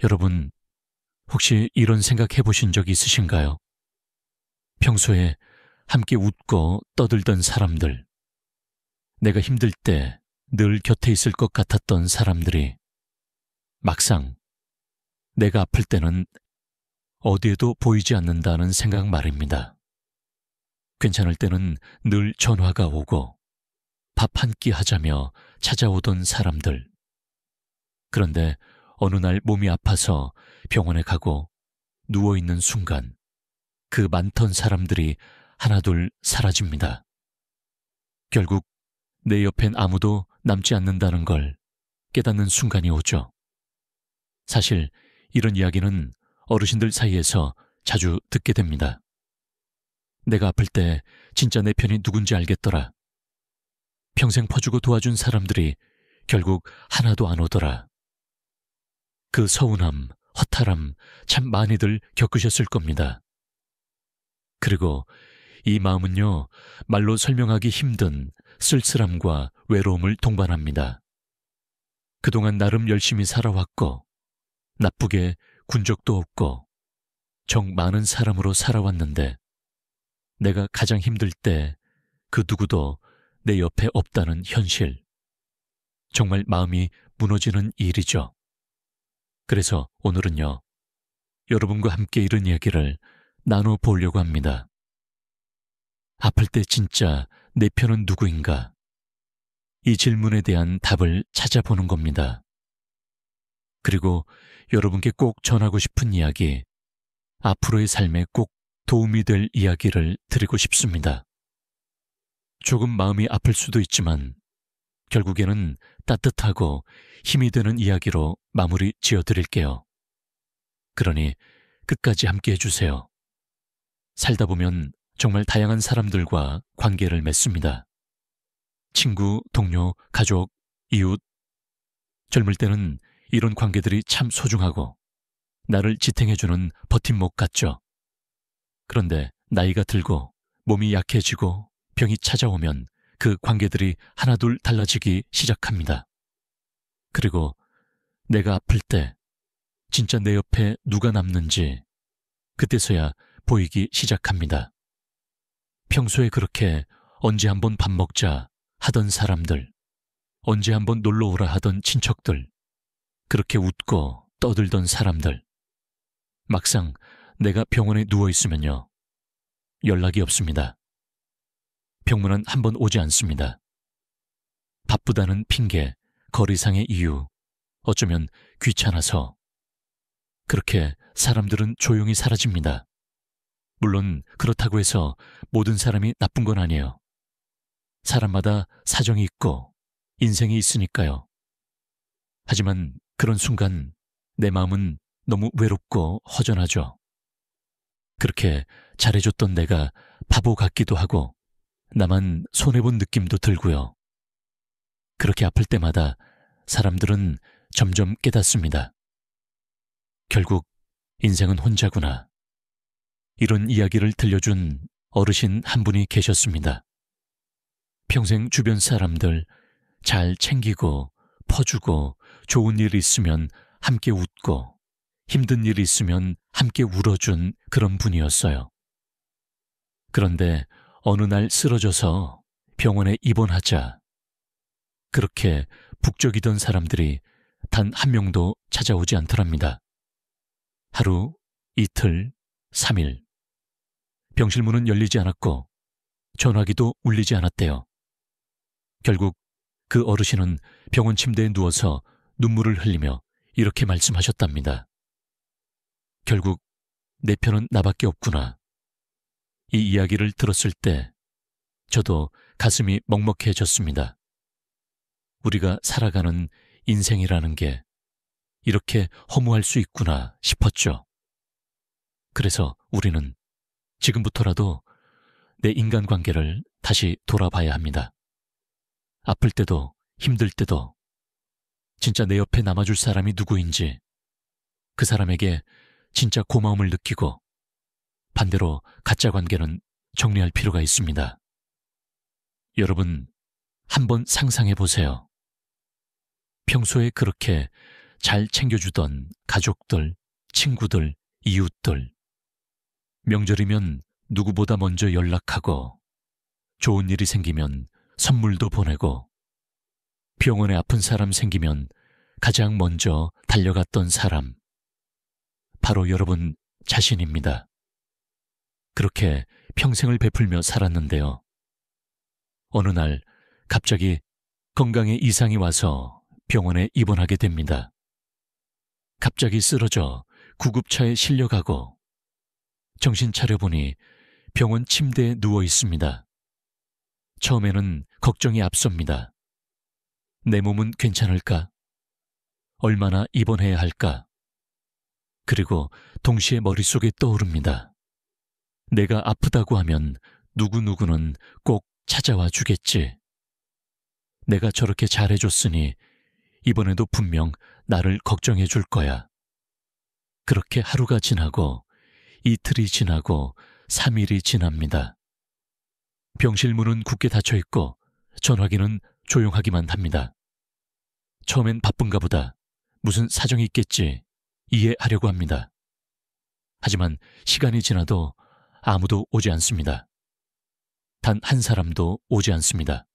여러분, 혹시 이런 생각 해보신 적 있으신가요? 평소에 함께 웃고 떠들던 사람들, 내가 힘들 때 늘 곁에 있을 것 같았던 사람들이 막상 내가 아플 때는 어디에도 보이지 않는다는 생각 말입니다. 괜찮을 때는 늘 전화가 오고 밥 한 끼 하자며 찾아오던 사람들. 그런데 어느 날 몸이 아파서 병원에 가고 누워있는 순간 그 많던 사람들이 하나둘 사라집니다. 결국 내 옆엔 아무도 남지 않는다는 걸 깨닫는 순간이 오죠. 사실 이런 이야기는 어르신들 사이에서 자주 듣게 됩니다. 내가 아플 때 진짜 내 편이 누군지 알겠더라. 평생 퍼주고 도와준 사람들이 결국 하나도 안 오더라. 그 서운함, 허탈함 참 많이들 겪으셨을 겁니다. 그리고 이 마음은요, 말로 설명하기 힘든 쓸쓸함과 외로움을 동반합니다. 그동안 나름 열심히 살아왔고 나쁘게 군 적도 없고 정 많은 사람으로 살아왔는데 내가 가장 힘들 때 그 누구도 내 옆에 없다는 현실. 정말 마음이 무너지는 일이죠. 그래서 오늘은요, 여러분과 함께 이런 이야기를 나눠보려고 합니다. 아플 때 진짜 내 편은 누구인가? 이 질문에 대한 답을 찾아보는 겁니다. 그리고 여러분께 꼭 전하고 싶은 이야기, 앞으로의 삶에 꼭 도움이 될 이야기를 드리고 싶습니다. 조금 마음이 아플 수도 있지만 결국에는 따뜻하고 힘이 되는 이야기로 마무리 지어드릴게요. 그러니 끝까지 함께 해주세요. 살다 보면 정말 다양한 사람들과 관계를 맺습니다. 친구, 동료, 가족, 이웃. 젊을 때는 이런 관계들이 참 소중하고 나를 지탱해주는 버팀목 같죠. 그런데 나이가 들고 몸이 약해지고 병이 찾아오면 그 관계들이 하나둘 달라지기 시작합니다. 그리고 내가 아플 때 진짜 내 옆에 누가 남는지 그때서야 보이기 시작합니다. 평소에 그렇게 언제 한번 밥 먹자 하던 사람들, 언제 한번 놀러 오라 하던 친척들, 그렇게 웃고 떠들던 사람들, 막상 내가 병원에 누워있으면요, 연락이 없습니다. 병문안 한번 오지 않습니다. 바쁘다는 핑계, 거리상의 이유, 어쩌면 귀찮아서. 그렇게 사람들은 조용히 사라집니다. 물론 그렇다고 해서 모든 사람이 나쁜 건 아니에요. 사람마다 사정이 있고 인생이 있으니까요. 하지만 그런 순간 내 마음은 너무 외롭고 허전하죠. 그렇게 잘해줬던 내가 바보 같기도 하고 나만 손해본 느낌도 들고요. 그렇게 아플 때마다 사람들은 점점 깨닫습니다. 결국 인생은 혼자구나. 이런 이야기를 들려준 어르신 한 분이 계셨습니다. 평생 주변 사람들 잘 챙기고 퍼주고 좋은 일 있으면 함께 웃고 힘든 일 있으면 함께 울어준 그런 분이었어요. 그런데 어느 날 쓰러져서 병원에 입원하자 그렇게 북적이던 사람들이 단 한 명도 찾아오지 않더랍니다. 하루, 이틀, 3일. 병실 문은 열리지 않았고 전화기도 울리지 않았대요. 결국 그 어르신은 병원 침대에 누워서 눈물을 흘리며 이렇게 말씀하셨답니다. 결국 내 편은 나밖에 없구나. 이 이야기를 들었을 때 저도 가슴이 먹먹해졌습니다. 우리가 살아가는 인생이라는 게 이렇게 허무할 수 있구나 싶었죠. 그래서 우리는 지금부터라도 내 인간관계를 다시 돌아봐야 합니다. 아플 때도 힘들 때도 진짜 내 옆에 남아줄 사람이 누구인지 그 사람에게 진짜 고마움을 느끼고 반대로 가짜 관계는 정리할 필요가 있습니다. 여러분, 한번 상상해 보세요. 평소에 그렇게 잘 챙겨주던 가족들, 친구들, 이웃들. 명절이면 누구보다 먼저 연락하고, 좋은 일이 생기면 선물도 보내고, 병원에 아픈 사람 생기면 가장 먼저 달려갔던 사람. 바로 여러분 자신입니다. 그렇게 평생을 베풀며 살았는데요. 어느 날 갑자기 건강에 이상이 와서 병원에 입원하게 됩니다. 갑자기 쓰러져 구급차에 실려가고 정신 차려보니 병원 침대에 누워 있습니다. 처음에는 걱정이 앞섭니다. 내 몸은 괜찮을까? 얼마나 입원해야 할까? 그리고 동시에 머릿속에 떠오릅니다. 내가 아프다고 하면 누구누구는 꼭 찾아와 주겠지. 내가 저렇게 잘해줬으니 이번에도 분명 나를 걱정해 줄 거야. 그렇게 하루가 지나고 이틀이 지나고 3일이 지납니다. 병실 문은 굳게 닫혀 있고 전화기는 조용하기만 합니다. 처음엔 바쁜가 보다. 무슨 사정이 있겠지. 이해하려고 합니다. 하지만 시간이 지나도 아무도 오지 않습니다. 단 한 사람도 오지 않습니다.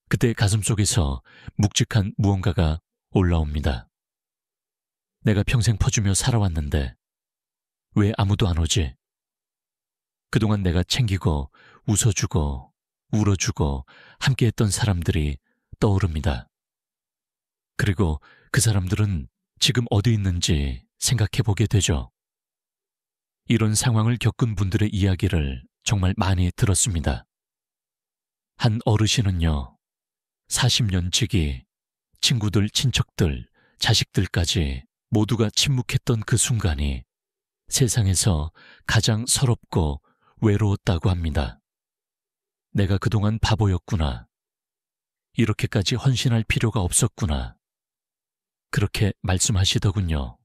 그때 가슴속에서 묵직한 무언가가 올라옵니다. 내가 평생 퍼주며 살아왔는데 왜 아무도 안 오지? 그동안 내가 챙기고 웃어주고 울어주고 함께했던 사람들이 떠오릅니다. 그리고 그 사람들은 지금 어디 있는지 생각해보게 되죠. 이런 상황을 겪은 분들의 이야기를 정말 많이 들었습니다. 한 어르신은요, 40년 지기 친구들, 친척들, 자식들까지 모두가 침묵했던 그 순간이 세상에서 가장 서럽고 외로웠다고 합니다. 내가 그동안 바보였구나. 이렇게까지 헌신할 필요가 없었구나. 그렇게 말씀하시더군요.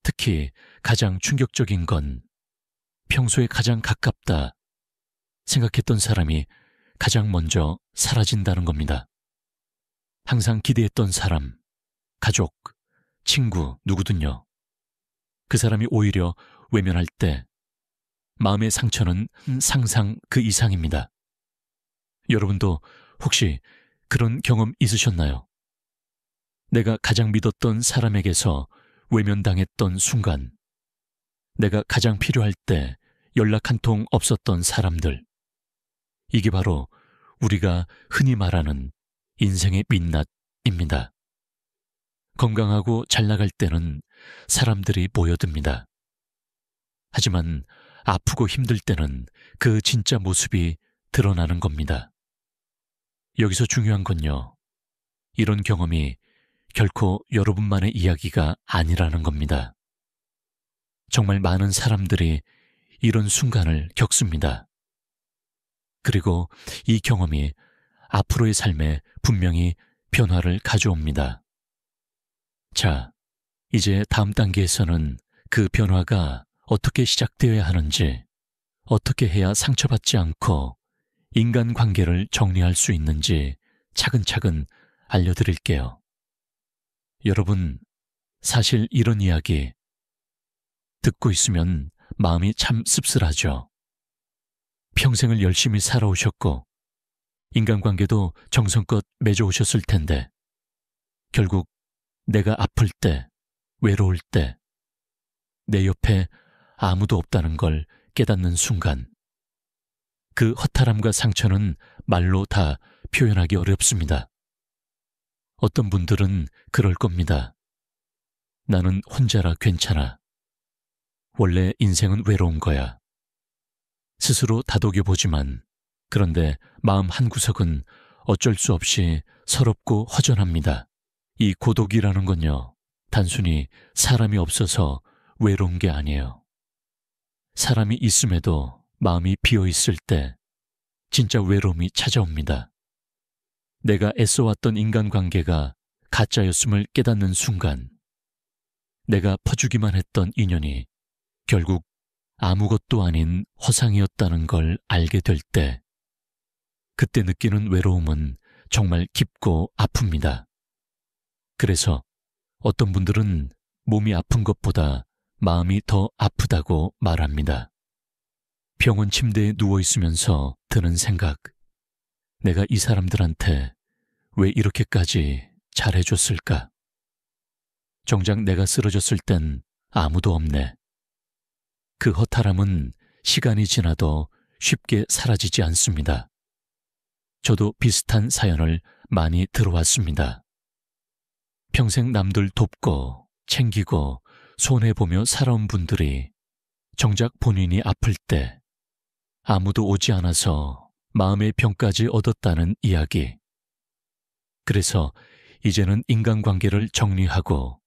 특히 가장 충격적인 건 평소에 가장 가깝다 생각했던 사람이 가장 먼저 사라진다는 겁니다. 항상 기대했던 사람, 가족, 친구, 누구든요. 그 사람이 오히려 외면할 때 마음의 상처는 상상 그 이상입니다. 여러분도 혹시 그런 경험 있으셨나요? 내가 가장 믿었던 사람에게서 외면당했던 순간, 내가 가장 필요할 때 연락 한 통 없었던 사람들. 이게 바로 우리가 흔히 말하는 인생의 민낯입니다. 건강하고 잘 나갈 때는 사람들이 모여듭니다. 하지만 아프고 힘들 때는 그 진짜 모습이 드러나는 겁니다. 여기서 중요한 건요, 이런 경험이 결코 여러분만의 이야기가 아니라는 겁니다. 정말 많은 사람들이 이런 순간을 겪습니다. 그리고 이 경험이 앞으로의 삶에 분명히 변화를 가져옵니다. 자, 이제 다음 단계에서는 그 변화가 어떻게 시작되어야 하는지, 어떻게 해야 상처받지 않고 인간관계를 정리할 수 있는지 차근차근 알려드릴게요. 여러분, 사실 이런 이야기 듣고 있으면 마음이 참 씁쓸하죠. 평생을 열심히 살아오셨고 인간관계도 정성껏 맺어오셨을 텐데 결국 내가 아플 때, 외로울 때 내 옆에 아무도 없다는 걸 깨닫는 순간, 그 허탈함과 상처는 말로 다 표현하기 어렵습니다. 어떤 분들은 그럴 겁니다. 나는 혼자라 괜찮아. 원래 인생은 외로운 거야. 스스로 다독여보지만 그런데 마음 한구석은 어쩔 수 없이 서럽고 허전합니다. 이 고독이라는 건요, 단순히 사람이 없어서 외로운 게 아니에요. 사람이 있음에도 마음이 비어있을 때 진짜 외로움이 찾아옵니다. 내가 애써왔던 인간관계가 가짜였음을 깨닫는 순간, 내가 퍼주기만 했던 인연이 결국 아무것도 아닌 허상이었다는 걸 알게 될 때, 그때 느끼는 외로움은 정말 깊고 아픕니다. 그래서 어떤 분들은 몸이 아픈 것보다 마음이 더 아프다고 말합니다. 병원 침대에 누워 있으면서 드는 생각. 내가 이 사람들한테 왜 이렇게까지 잘해줬을까? 정작 내가 쓰러졌을 땐 아무도 없네. 그 허탈함은 시간이 지나도 쉽게 사라지지 않습니다. 저도 비슷한 사연을 많이 들어왔습니다. 평생 남들 돕고 챙기고 손해보며 살아온 분들이 정작 본인이 아플 때 아무도 오지 않아서 마음의 병까지 얻었다는 이야기. 그래서 이제는 인간관계를 정리하고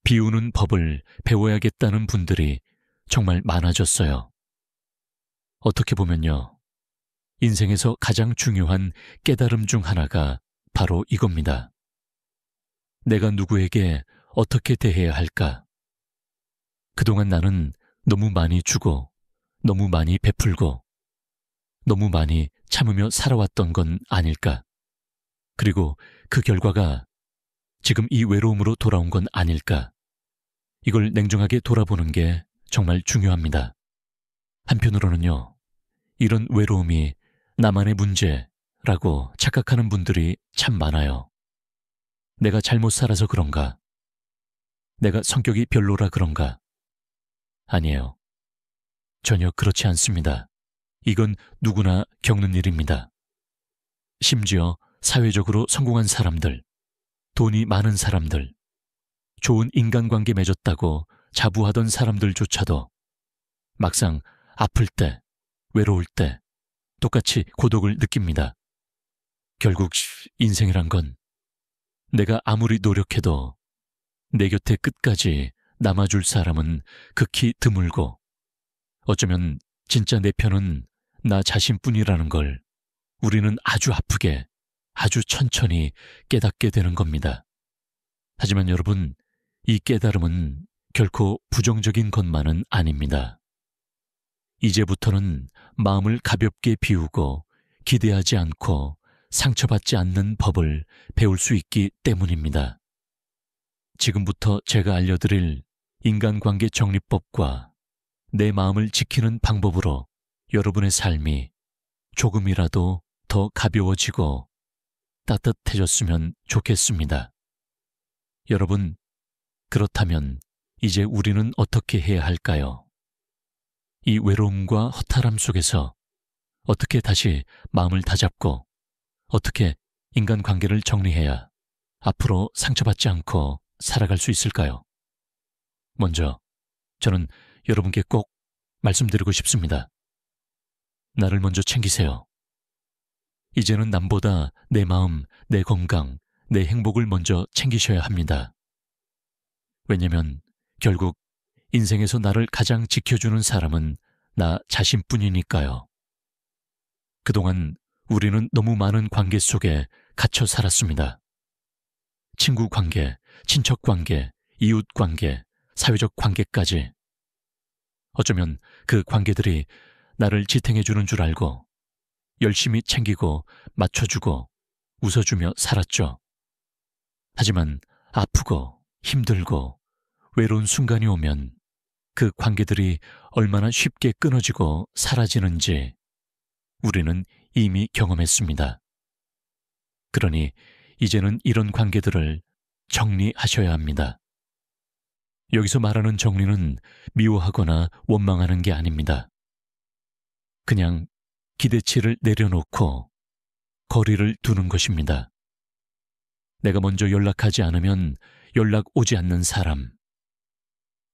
비우는 법을 배워야겠다는 분들이 정말 많아졌어요. 어떻게 보면요, 인생에서 가장 중요한 깨달음 중 하나가 바로 이겁니다. 내가 누구에게 어떻게 대해야 할까? 그동안 나는 너무 많이 주고 너무 많이 베풀고 너무 많이 참으며 살아왔던 건 아닐까? 그리고 그 결과가 지금 이 외로움으로 돌아온 건 아닐까? 이걸 냉정하게 돌아보는 게 정말 중요합니다. 한편으로는요, 이런 외로움이 나만의 문제라고 착각하는 분들이 참 많아요. 내가 잘못 살아서 그런가? 내가 성격이 별로라 그런가? 아니에요. 전혀 그렇지 않습니다. 이건 누구나 겪는 일입니다. 심지어 사회적으로 성공한 사람들, 돈이 많은 사람들, 좋은 인간관계 맺었다고 자부하던 사람들조차도 막상 아플 때, 외로울 때 똑같이 고독을 느낍니다. 결국 인생이란 건 내가 아무리 노력해도 내 곁에 끝까지 남아줄 사람은 극히 드물고 어쩌면 진짜 내 편은 나 자신뿐이라는 걸 우리는 아주 아프게, 아주 천천히 깨닫게 되는 겁니다. 하지만 여러분, 이 깨달음은 결코 부정적인 것만은 아닙니다. 이제부터는 마음을 가볍게 비우고 기대하지 않고 상처받지 않는 법을 배울 수 있기 때문입니다. 지금부터 제가 알려드릴 인간관계 정리법과 내 마음을 지키는 방법으로 여러분의 삶이 조금이라도 더 가벼워지고 따뜻해졌으면 좋겠습니다. 여러분, 그렇다면 이제 우리는 어떻게 해야 할까요? 이 외로움과 허탈함 속에서 어떻게 다시 마음을 다잡고 어떻게 인간관계를 정리해야 앞으로 상처받지 않고 살아갈 수 있을까요? 먼저 저는 여러분께 꼭 말씀드리고 싶습니다. 나를 먼저 챙기세요. 이제는 남보다 내 마음, 내 건강, 내 행복을 먼저 챙기셔야 합니다. 왜냐면 결국 인생에서 나를 가장 지켜주는 사람은 나 자신뿐이니까요. 그동안 우리는 너무 많은 관계 속에 갇혀 살았습니다. 친구 관계, 친척 관계, 이웃 관계, 사회적 관계까지. 어쩌면 그 관계들이 나를 지탱해주는 줄 알고 열심히 챙기고 맞춰주고 웃어주며 살았죠. 하지만 아프고 힘들고 외로운 순간이 오면 그 관계들이 얼마나 쉽게 끊어지고 사라지는지 우리는 이미 경험했습니다. 그러니 이제는 이런 관계들을 정리하셔야 합니다. 여기서 말하는 정리는 미워하거나 원망하는 게 아닙니다. 그냥 기대치를 내려놓고 거리를 두는 것입니다. 내가 먼저 연락하지 않으면 연락 오지 않는 사람,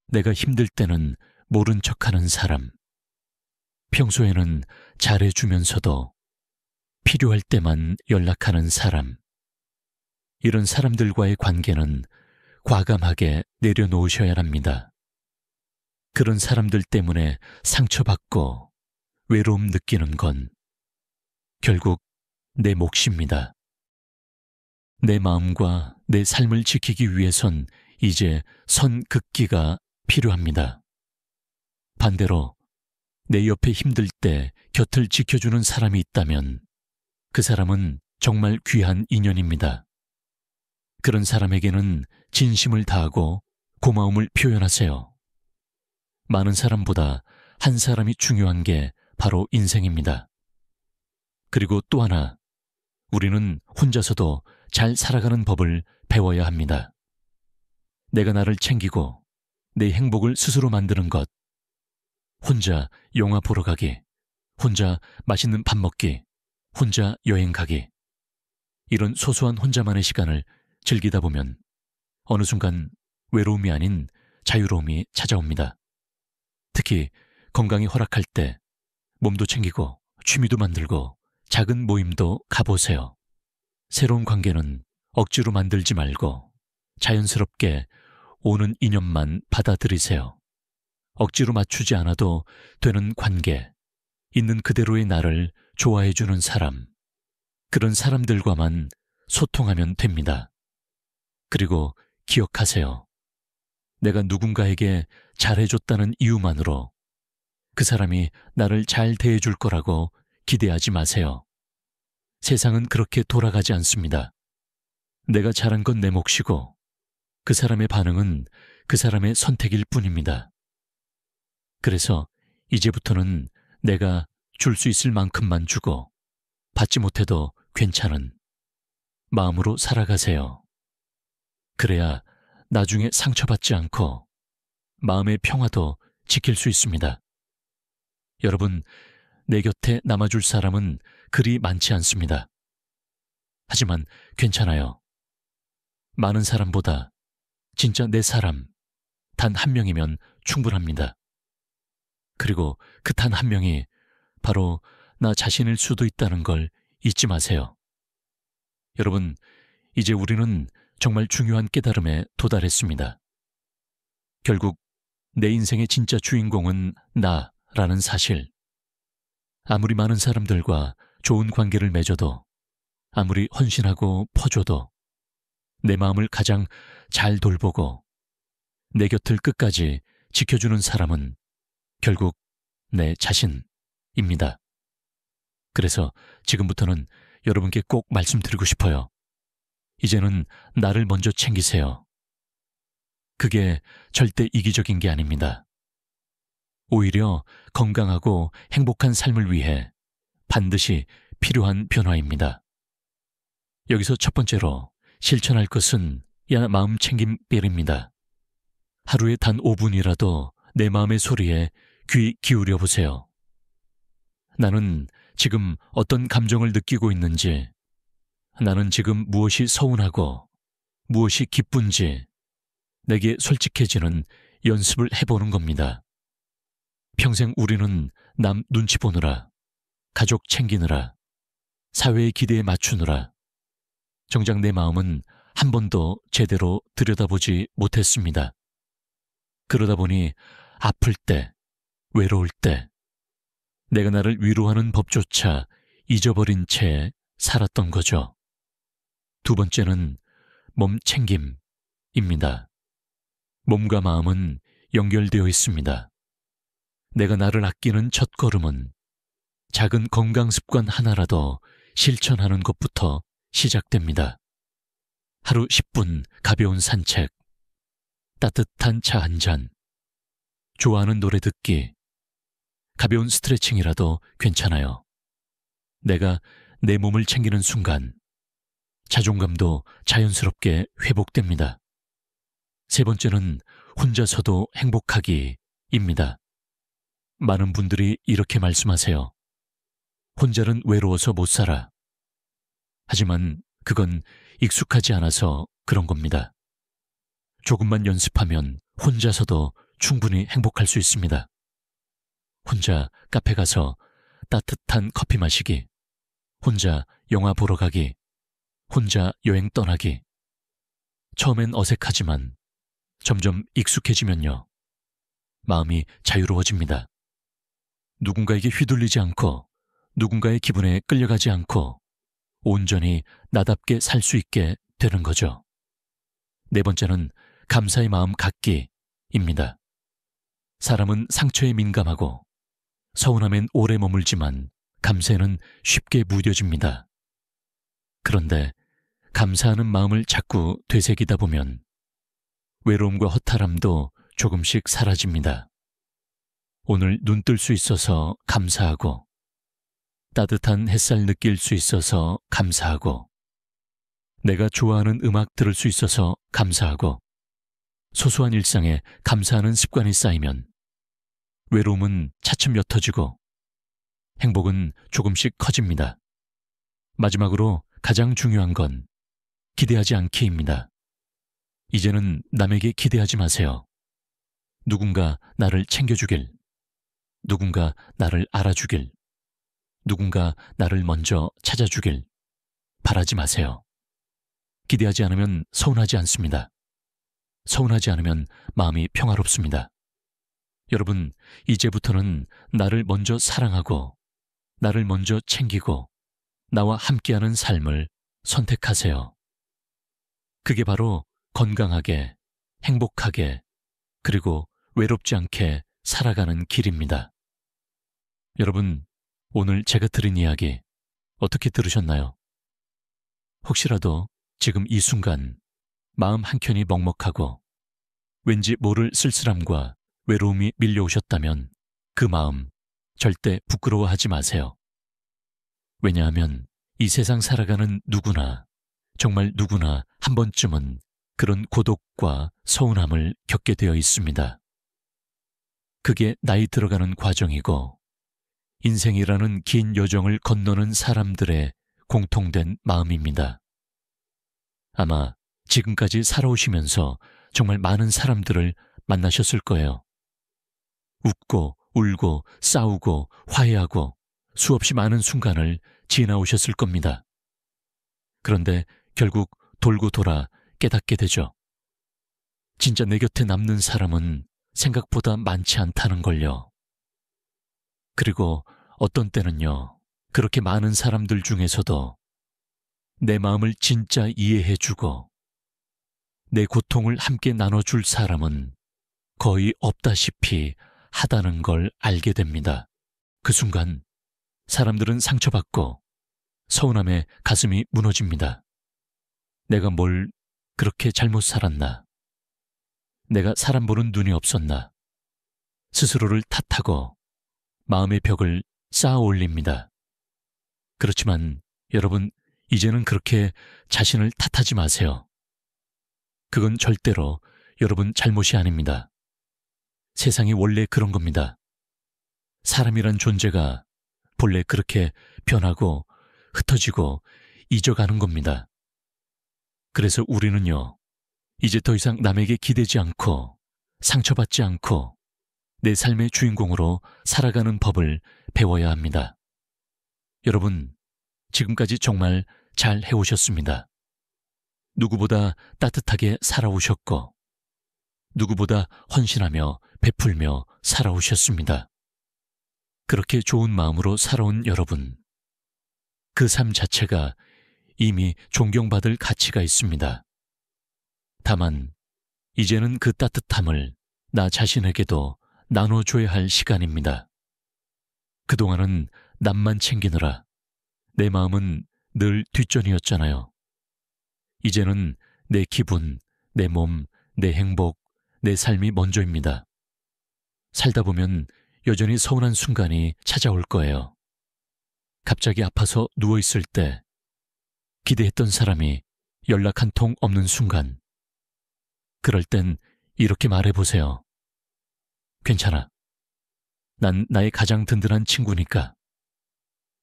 내가 힘들 때는 모른 척하는 사람, 평소에는 잘해주면서도 필요할 때만 연락하는 사람, 이런 사람들과의 관계는 과감하게 내려놓으셔야 합니다. 그런 사람들 때문에 상처받고 외로움 느끼는 건 결국 내 몫입니다. 내 마음과 내 삶을 지키기 위해선 이제 선 긋기가 필요합니다. 반대로 내 옆에 힘들 때 곁을 지켜주는 사람이 있다면 그 사람은 정말 귀한 인연입니다. 그런 사람에게는 진심을 다하고 고마움을 표현하세요. 많은 사람보다 한 사람이 중요한 게 바로 인생입니다. 그리고 또 하나, 우리는 혼자서도 잘 살아가는 법을 배워야 합니다. 내가 나를 챙기고 내 행복을 스스로 만드는 것, 혼자 영화 보러 가기, 혼자 맛있는 밥 먹기, 혼자 여행 가기, 이런 소소한 혼자만의 시간을 즐기다 보면 어느 순간 외로움이 아닌 자유로움이 찾아옵니다. 특히 건강이 허락할 때 몸도 챙기고 취미도 만들고 작은 모임도 가보세요. 새로운 관계는 억지로 만들지 말고 자연스럽게 오는 인연만 받아들이세요. 억지로 맞추지 않아도 되는 관계, 있는 그대로의 나를 좋아해주는 사람, 그런 사람들과만 소통하면 됩니다. 그리고 기억하세요. 내가 누군가에게 잘해줬다는 이유만으로 그 사람이 나를 잘 대해줄 거라고 기대하지 마세요. 세상은 그렇게 돌아가지 않습니다. 내가 잘한 건 내 몫이고 그 사람의 반응은 그 사람의 선택일 뿐입니다. 그래서 이제부터는 내가 줄 수 있을 만큼만 주고 받지 못해도 괜찮은 마음으로 살아가세요. 그래야 나중에 상처받지 않고 마음의 평화도 지킬 수 있습니다. 여러분, 내 곁에 남아줄 사람은 그리 많지 않습니다. 하지만 괜찮아요. 많은 사람보다 진짜 내 사람 단 한 명이면 충분합니다. 그리고 그 단 한 명이 바로 나 자신일 수도 있다는 걸 잊지 마세요. 여러분, 이제 우리는 정말 중요한 깨달음에 도달했습니다. 결국 내 인생의 진짜 주인공은 나라는 사실. 아무리 많은 사람들과 좋은 관계를 맺어도, 아무리 헌신하고 퍼줘도, 내 마음을 가장 잘 돌보고 내 곁을 끝까지 지켜주는 사람은 결국 내 자신입니다. 그래서 지금부터는 여러분께 꼭 말씀드리고 싶어요. 이제는 나를 먼저 챙기세요. 그게 절대 이기적인 게 아닙니다. 오히려 건강하고 행복한 삶을 위해 반드시 필요한 변화입니다. 여기서 첫 번째로 실천할 것은 마음 챙김 삘입니다. 하루에 단 5분이라도 내 마음의 소리에 귀 기울여 보세요. 나는 지금 어떤 감정을 느끼고 있는지, 나는 지금 무엇이 서운하고 무엇이 기쁜지 내게 솔직해지는 연습을 해보는 겁니다. 평생 우리는 남 눈치 보느라, 가족 챙기느라, 사회의 기대에 맞추느라 정작 내 마음은 한 번도 제대로 들여다보지 못했습니다. 그러다 보니 아플 때, 외로울 때 내가 나를 위로하는 법조차 잊어버린 채 살았던 거죠. 두 번째는 몸 챙김입니다. 몸과 마음은 연결되어 있습니다. 내가 나를 아끼는 첫걸음은 작은 건강 습관 하나라도 실천하는 것부터 시작됩니다. 하루 10분 가벼운 산책, 따뜻한 차 한 잔, 좋아하는 노래 듣기, 가벼운 스트레칭이라도 괜찮아요. 내가 내 몸을 챙기는 순간 자존감도 자연스럽게 회복됩니다. 세 번째는 혼자서도 행복하기입니다. 많은 분들이 이렇게 말씀하세요. 혼자는 외로워서 못 살아. 하지만 그건 익숙하지 않아서 그런 겁니다. 조금만 연습하면 혼자서도 충분히 행복할 수 있습니다. 혼자 카페 가서 따뜻한 커피 마시기, 혼자 영화 보러 가기, 혼자 여행 떠나기. 처음엔 어색하지만 점점 익숙해지면요, 마음이 자유로워집니다. 누군가에게 휘둘리지 않고 누군가의 기분에 끌려가지 않고 온전히 나답게 살 수 있게 되는 거죠. 네 번째는 감사의 마음 갖기입니다. 사람은 상처에 민감하고 서운함엔 오래 머물지만 감사에는 쉽게 무뎌집니다. 그런데 감사하는 마음을 자꾸 되새기다 보면 외로움과 허탈함도 조금씩 사라집니다. 오늘 눈 뜰 수 있어서 감사하고, 따뜻한 햇살 느낄 수 있어서 감사하고, 내가 좋아하는 음악 들을 수 있어서 감사하고, 소소한 일상에 감사하는 습관이 쌓이면 외로움은 차츰 옅어지고 행복은 조금씩 커집니다. 마지막으로 가장 중요한 건 기대하지 않기입니다. 이제는 남에게 기대하지 마세요. 누군가 나를 챙겨주길, 누군가 나를 알아주길, 누군가 나를 먼저 찾아주길 바라지 마세요. 기대하지 않으면 서운하지 않습니다. 서운하지 않으면 마음이 평화롭습니다. 여러분, 이제부터는 나를 먼저 사랑하고, 나를 먼저 챙기고, 나와 함께하는 삶을 선택하세요. 그게 바로 건강하게, 행복하게, 그리고 외롭지 않게 살아가는 길입니다. 여러분, 오늘 제가 들은 이야기 어떻게 들으셨나요? 혹시라도 지금 이 순간 마음 한켠이 먹먹하고 왠지 모를 쓸쓸함과 외로움이 밀려오셨다면 그 마음 절대 부끄러워하지 마세요. 왜냐하면 이 세상 살아가는 누구나, 정말 누구나 한 번쯤은 그런 고독과 서운함을 겪게 되어 있습니다. 그게 나이 들어가는 과정이고 인생이라는 긴 여정을 건너는 사람들의 공통된 마음입니다. 아마 지금까지 살아오시면서 정말 많은 사람들을 만나셨을 거예요. 웃고 울고 싸우고 화해하고 수없이 많은 순간을 지나오셨을 겁니다. 그런데 결국 돌고 돌아 깨닫게 되죠. 진짜 내 곁에 남는 사람은 생각보다 많지 않다는 걸요. 그리고 어떤 때는요, 그렇게 많은 사람들 중에서도 내 마음을 진짜 이해해주고 내 고통을 함께 나눠줄 사람은 거의 없다시피 하다는 걸 알게 됩니다. 그 순간 사람들은 상처받고 서운함에 가슴이 무너집니다. 내가 뭘 그렇게 잘못 살았나? 내가 사람 보는 눈이 없었나? 스스로를 탓하고 마음의 벽을 쌓아 올립니다. 그렇지만 여러분, 이제는 그렇게 자신을 탓하지 마세요. 그건 절대로 여러분 잘못이 아닙니다. 세상이 원래 그런 겁니다. 사람이란 존재가 본래 그렇게 변하고 흩어지고 잊어가는 겁니다. 그래서 우리는요, 이제 더 이상 남에게 기대지 않고 상처받지 않고 내 삶의 주인공으로 살아가는 법을 배워야 합니다. 여러분, 지금까지 정말 잘 해오셨습니다. 누구보다 따뜻하게 살아오셨고 누구보다 헌신하며 베풀며 살아오셨습니다. 그렇게 좋은 마음으로 살아온 여러분, 그 삶 자체가 이미 존경받을 가치가 있습니다. 다만 이제는 그 따뜻함을 나 자신에게도 나눠줘야 할 시간입니다. 그동안은 남만 챙기느라 내 마음은 늘 뒷전이었잖아요. 이제는 내 기분, 내 몸, 내 행복, 내 삶이 먼저입니다. 살다 보면 여전히 서운한 순간이 찾아올 거예요. 갑자기 아파서 누워있을 때 기대했던 사람이 연락 한 통 없는 순간, 그럴 땐 이렇게 말해보세요. 괜찮아. 난 나의 가장 든든한 친구니까.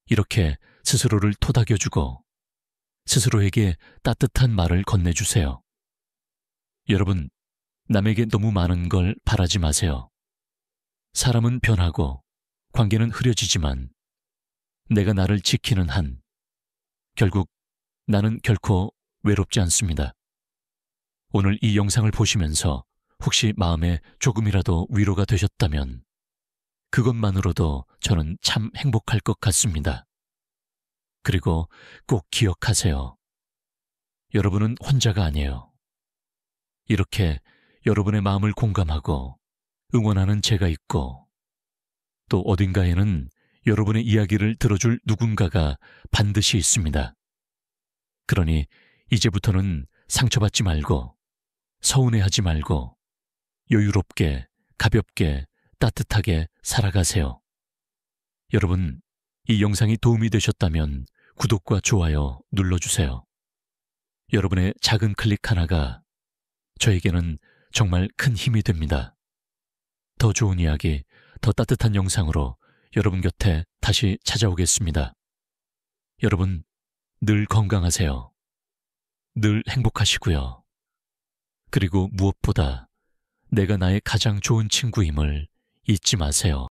이렇게 스스로를 토닥여주고 스스로에게 따뜻한 말을 건네주세요. 여러분, 남에게 너무 많은 걸 바라지 마세요. 사람은 변하고 관계는 흐려지지만 내가 나를 지키는 한 결국 나는 결코 외롭지 않습니다. 오늘 이 영상을 보시면서 혹시 마음에 조금이라도 위로가 되셨다면 그것만으로도 저는 참 행복할 것 같습니다. 그리고 꼭 기억하세요. 여러분은 혼자가 아니에요. 이렇게 여러분의 마음을 공감하고 응원하는 제가 있고 또 어딘가에는 여러분의 이야기를 들어줄 누군가가 반드시 있습니다. 그러니 이제부터는 상처받지 말고, 서운해하지 말고, 여유롭게, 가볍게, 따뜻하게 살아가세요. 여러분, 이 영상이 도움이 되셨다면 구독과 좋아요 눌러주세요. 여러분의 작은 클릭 하나가 저에게는 정말 큰 힘이 됩니다. 더 좋은 이야기, 더 따뜻한 영상으로 여러분 곁에 다시 찾아오겠습니다. 여러분, 늘 건강하세요. 늘 행복하시고요. 그리고 무엇보다 내가 나의 가장 좋은 친구임을 잊지 마세요.